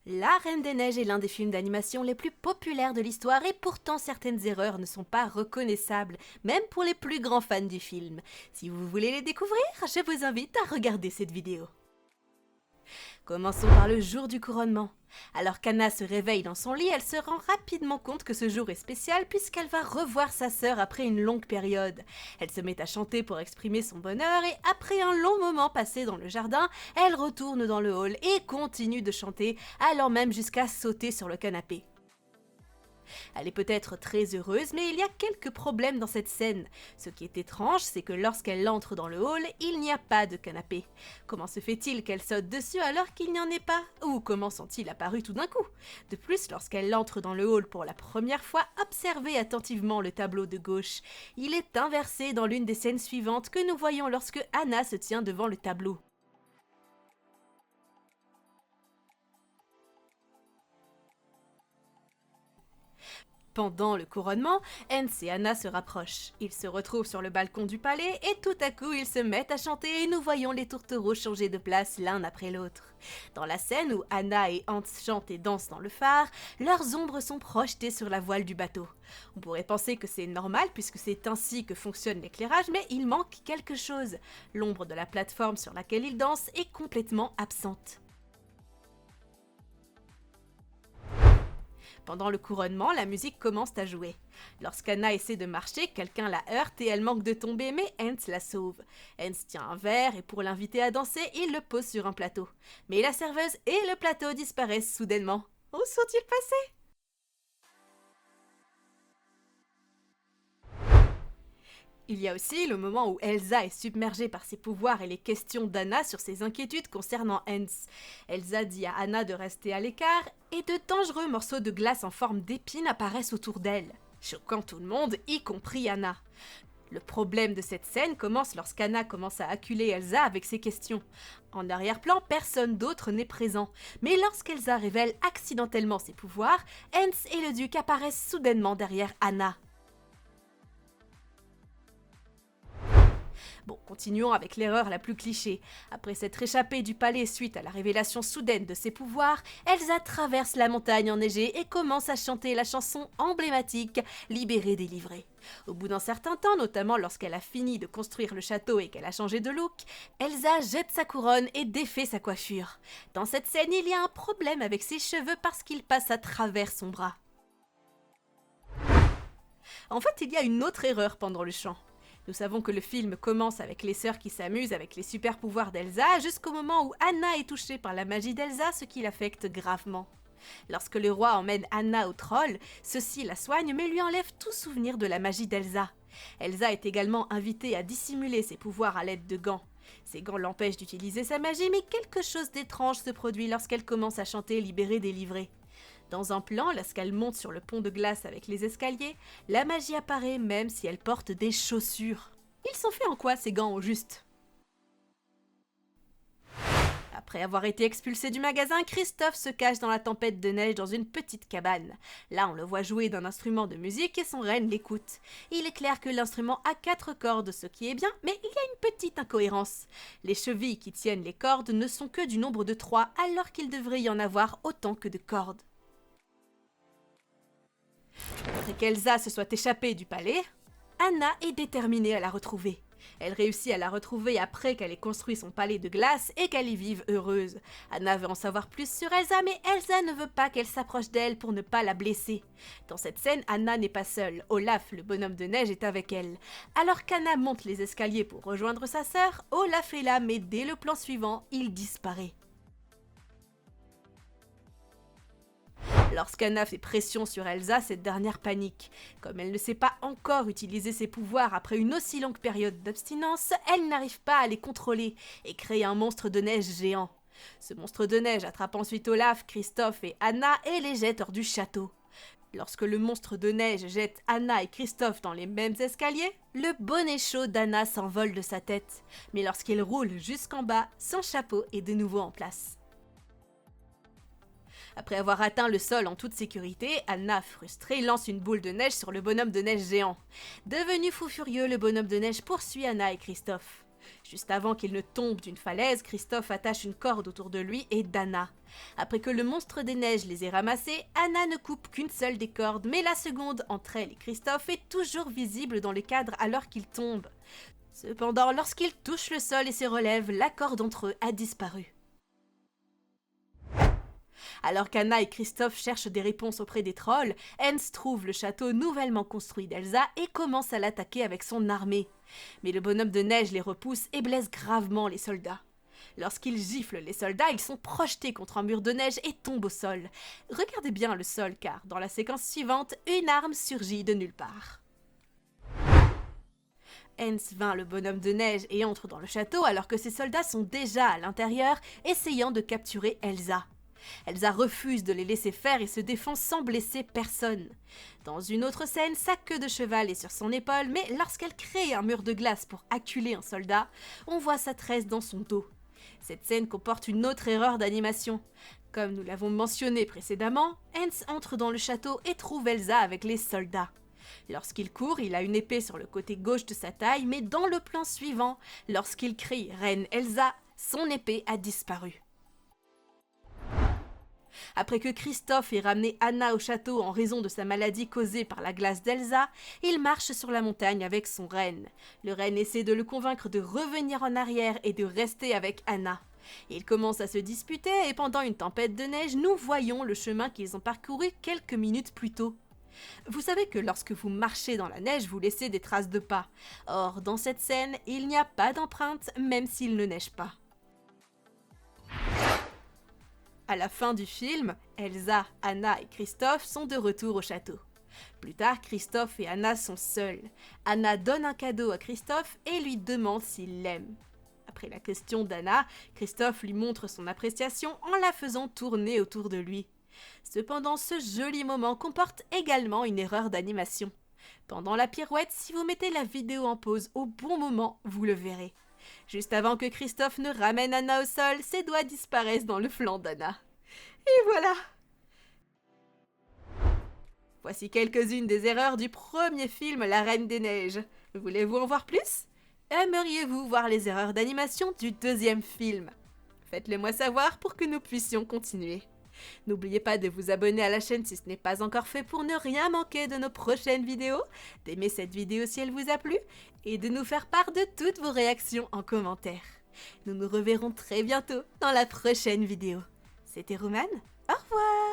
La Reine des Neiges est l'un des films d'animation les plus populaires de l'histoire et pourtant certaines erreurs ne sont pas reconnaissables, même pour les plus grands fans du film. Si vous voulez les découvrir, je vous invite à regarder cette vidéo. Commençons par le jour du couronnement. Alors qu'Anna se réveille dans son lit, elle se rend rapidement compte que ce jour est spécial puisqu'elle va revoir sa sœur après une longue période. Elle se met à chanter pour exprimer son bonheur et après un long moment passé dans le jardin, elle retourne dans le hall et continue de chanter, allant même jusqu'à sauter sur le canapé. Elle est peut-être très heureuse, mais il y a quelques problèmes dans cette scène. Ce qui est étrange, c'est que lorsqu'elle entre dans le hall, il n'y a pas de canapé. Comment se fait-il qu'elle saute dessus alors qu'il n'y en ait pas? Ou comment sont-ils apparus tout d'un coup? De plus, lorsqu'elle entre dans le hall pour la première fois, observez attentivement le tableau de gauche. Il est inversé dans l'une des scènes suivantes que nous voyons lorsque Anna se tient devant le tableau. Pendant le couronnement, Hans et Anna se rapprochent. Ils se retrouvent sur le balcon du palais et tout à coup ils se mettent à chanter et nous voyons les tourtereaux changer de place l'un après l'autre. Dans la scène où Anna et Hans chantent et dansent dans le phare, leurs ombres sont projetées sur la voile du bateau. On pourrait penser que c'est normal puisque c'est ainsi que fonctionne l'éclairage, mais il manque quelque chose. L'ombre de la plateforme sur laquelle ils dansent est complètement absente. Pendant le couronnement, la musique commence à jouer. Lorsqu'Anna essaie de marcher, quelqu'un la heurte et elle manque de tomber, mais Hans la sauve. Hans tient un verre et pour l'inviter à danser, il le pose sur un plateau. Mais la serveuse et le plateau disparaissent soudainement. Où sont-ils passés? Il y a aussi le moment où Elsa est submergée par ses pouvoirs et les questions d'Anna sur ses inquiétudes concernant Hans. Elsa dit à Anna de rester à l'écart et de dangereux morceaux de glace en forme d'épines apparaissent autour d'elle, choquant tout le monde, y compris Anna. Le problème de cette scène commence lorsqu'Anna commence à acculer Elsa avec ses questions. En arrière-plan, personne d'autre n'est présent, mais lorsqu'Elsa révèle accidentellement ses pouvoirs, Hans et le duc apparaissent soudainement derrière Anna. Bon, continuons avec l'erreur la plus cliché. Après s'être échappée du palais suite à la révélation soudaine de ses pouvoirs, Elsa traverse la montagne enneigée et commence à chanter la chanson emblématique « Libérée, délivrée ». Au bout d'un certain temps, notamment lorsqu'elle a fini de construire le château et qu'elle a changé de look, Elsa jette sa couronne et défait sa coiffure. Dans cette scène, il y a un problème avec ses cheveux parce qu'ils passent à travers son bras. En fait, il y a une autre erreur pendant le chant. Nous savons que le film commence avec les sœurs qui s'amusent avec les super pouvoirs d'Elsa jusqu'au moment où Anna est touchée par la magie d'Elsa, ce qui l'affecte gravement. Lorsque le roi emmène Anna au troll, ceux-ci la soignent mais lui enlèvent tout souvenir de la magie d'Elsa. Elsa est également invitée à dissimuler ses pouvoirs à l'aide de gants. Ces gants l'empêchent d'utiliser sa magie, mais quelque chose d'étrange se produit lorsqu'elle commence à chanter « Libérée, délivrée ». Dans un plan, lorsqu'elle monte sur le pont de glace avec les escaliers, la magie apparaît même si elle porte des chaussures. Ils sont faits en quoi ces gants au juste? Après avoir été expulsé du magasin, Christophe se cache dans la tempête de neige dans une petite cabane. Là, on le voit jouer d'un instrument de musique et son reine l'écoute. Il est clair que l'instrument a 4 cordes, ce qui est bien, mais il y a une petite incohérence. Les chevilles qui tiennent les cordes ne sont que du nombre de 3, alors qu'il devrait y en avoir autant que de cordes. Après qu'Elsa se soit échappée du palais, Anna est déterminée à la retrouver. Elle réussit à la retrouver après qu'elle ait construit son palais de glace et qu'elle y vive heureuse. Anna veut en savoir plus sur Elsa, mais Elsa ne veut pas qu'elle s'approche d'elle pour ne pas la blesser. Dans cette scène, Anna n'est pas seule. Olaf, le bonhomme de neige, est avec elle. Alors qu'Anna monte les escaliers pour rejoindre sa sœur, Olaf est là, mais dès le plan suivant, il disparaît. Lorsqu'Anna fait pression sur Elsa, cette dernière panique. Comme elle ne sait pas encore utiliser ses pouvoirs après une aussi longue période d'abstinence, elle n'arrive pas à les contrôler et crée un monstre de neige géant. Ce monstre de neige attrape ensuite Olaf, Christophe et Anna et les jette hors du château. Lorsque le monstre de neige jette Anna et Christophe dans les mêmes escaliers, le bonnet chaud d'Anna s'envole de sa tête. Mais lorsqu'il roule jusqu'en bas, son chapeau est de nouveau en place. Après avoir atteint le sol en toute sécurité, Anna, frustrée, lance une boule de neige sur le bonhomme de neige géant. Devenu fou furieux, le bonhomme de neige poursuit Anna et Christophe. Juste avant qu'il ne tombe d'une falaise, Christophe attache une corde autour de lui et d'Anna. Après que le monstre des neiges les ait ramassés, Anna ne coupe qu'une seule des cordes, mais la seconde entre elle et Christophe est toujours visible dans le cadre alors qu'ils tombent. Cependant, lorsqu'ils touchent le sol et se relèvent, la corde entre eux a disparu. Alors qu'Anna et Christophe cherchent des réponses auprès des trolls, Hans trouve le château nouvellement construit d'Elsa et commence à l'attaquer avec son armée. Mais le bonhomme de neige les repousse et blesse gravement les soldats. Lorsqu'il gifle les soldats, ils sont projetés contre un mur de neige et tombent au sol. Regardez bien le sol car, dans la séquence suivante, une arme surgit de nulle part. Hans vainc le bonhomme de neige et entre dans le château alors que ses soldats sont déjà à l'intérieur, essayant de capturer Elsa. Elsa refuse de les laisser faire et se défend sans blesser personne. Dans une autre scène, sa queue de cheval est sur son épaule, mais lorsqu'elle crée un mur de glace pour acculer un soldat, on voit sa tresse dans son dos. Cette scène comporte une autre erreur d'animation. Comme nous l'avons mentionné précédemment, Hans entre dans le château et trouve Elsa avec les soldats. Lorsqu'il court, il a une épée sur le côté gauche de sa taille, mais dans le plan suivant, lorsqu'il crie « Reine Elsa », son épée a disparu. Après que Christophe ait ramené Anna au château en raison de sa maladie causée par la glace d'Elsa, il marche sur la montagne avec son renne. Le renne essaie de le convaincre de revenir en arrière et de rester avec Anna. Ils commencent à se disputer et pendant une tempête de neige, nous voyons le chemin qu'ils ont parcouru quelques minutes plus tôt. Vous savez que lorsque vous marchez dans la neige, vous laissez des traces de pas. Or, dans cette scène, il n'y a pas d'empreinte, même s'il ne neige pas. À la fin du film, Elsa, Anna et Christophe sont de retour au château. Plus tard, Christophe et Anna sont seuls. Anna donne un cadeau à Christophe et lui demande s'il l'aime. Après la question d'Anna, Christophe lui montre son appréciation en la faisant tourner autour de lui. Cependant, ce joli moment comporte également une erreur d'animation. Pendant la pirouette, si vous mettez la vidéo en pause au bon moment, vous le verrez. Juste avant que Christophe ne ramène Anna au sol, ses doigts disparaissent dans le flanc d'Anna. Et voilà! Voici quelques-unes des erreurs du premier film La Reine des Neiges. Voulez-vous en voir plus? Aimeriez-vous voir les erreurs d'animation du deuxième film? Faites-le moi savoir pour que nous puissions continuer. N'oubliez pas de vous abonner à la chaîne si ce n'est pas encore fait pour ne rien manquer de nos prochaines vidéos, d'aimer cette vidéo si elle vous a plu et de nous faire part de toutes vos réactions en commentaire. Nous nous reverrons très bientôt dans la prochaine vidéo. C'était Romane, au revoir!